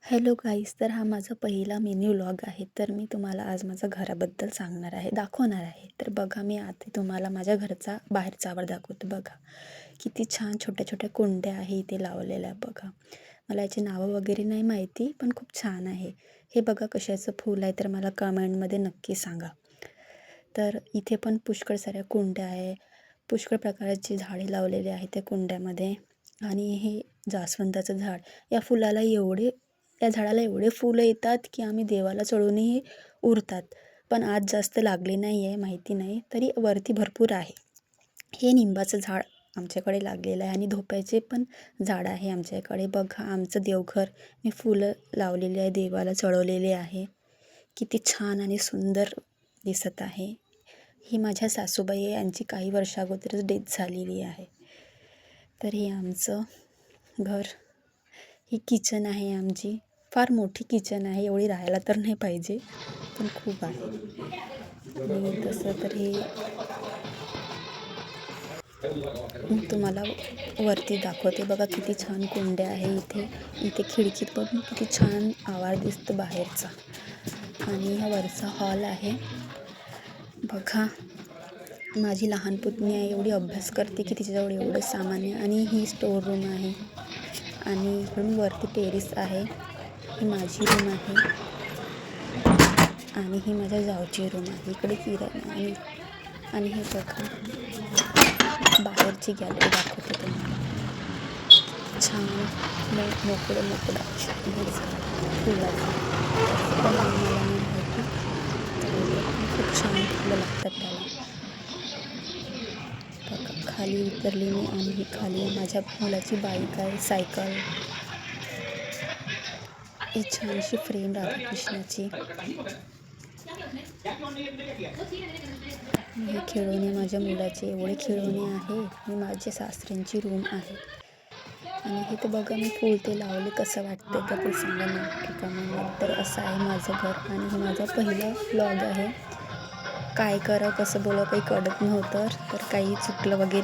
Hello guys, तर हा माझा पहिला मिनी व्लॉग आहे. तर मी तुम्हाला आज माझ्या घराबद्दल सांगणार आहे, दाखवणार आहे. तर बघा, मी आता तुम्हाला माझ्या घरचा बाहेरचा आवार दाखवतो. बघा किती छान छोट्या छोट्या कुंड्या आहे इथे लावलेल्या. बघा, मला याची नावं वगैरे नाही माहिती, पण खूप छान आहे. हे बघा कशाचं फूल आहे, तर मला कमेंटमध्ये नक्की सांगा. तर इथे पण पुष्कळ साऱ्या कुंड्या आहे, पुष्कळ प्रकारची झाडे लावलेली आहेत त्या कुंड्यामध्ये. आणि हे जास्वंदाचं झाड, या झाडाला एवढे फुलं येतात की आम्ही देवाला चढवूनही उरतात. पण आज जास्त लागले नाही आहे, माहिती नाही, तरी वरती भरपूर आहे. हे निंबाचं झाड आमच्याकडे लागलेलं आहे आणि धोप्याचे पण झाड आहे आमच्याकडे. बघा, आमचं देवघर मी फुलं लावलेली आहे, देवाला चढवलेले आहे. किती छान आणि सुंदर दिसत आहे. ही माझ्या सासूबाई आहे, यांची काही वर्षा अगोदरच डेथ झालेली आहे. तर हे आमचं घर, ही किचन आहे आमची. फार मोठी किचन आहे, एवढी राहायला तर नाही पाहिजे, पण खूप आहे. आणि तसं तर हे मी तुम्हाला वरती दाखवते. बघा किती छान कुंड्या आहे इथे. इथे खिडकीत पण किती छान आवाज दिसतो बाहेरचा. आणि हा वरचा हॉल आहे. बघा, माझी लहान पुतणी आहे, एवढी अभ्यास करते की तिच्याजवळ एवढं सामान आहे. आणि ही स्टोर रूम आहे. आणि इकडून वरती टेरेस आहे. ही माझी रूम आहे आणि ही माझ्या जावची रूम आहे. इकडे किराणा आणि हे बघा, बाहेरची गॅलरी दाखवते तुम्हाला. छान मोकळं फुलाचं पण मला नाही माहिती. खूप छान फुलं लागतात त्याला. बघा, खाली उतरली मी आणि खाली माझ्या मुलाची बाईक आहे, सायकल. ही छानशी फ्रेम राधाकृष्णाची. हे खेळणे माझ्या मुलाचे एवढे खेळणे आहे. ही माझ्या सासऱ्यांची रूम आहे. आणि हे तर बघा, मी फूल ते लावले, कसं वाटतं का ते सांगा नक्की कमेंटमध्ये. तर असं आहे माझं घर आणि हे माझा पहिला व्लॉग आहे. काय करावं कसं बोलावं काही कळत नव्हतं, तर काही चुकलं वगैरे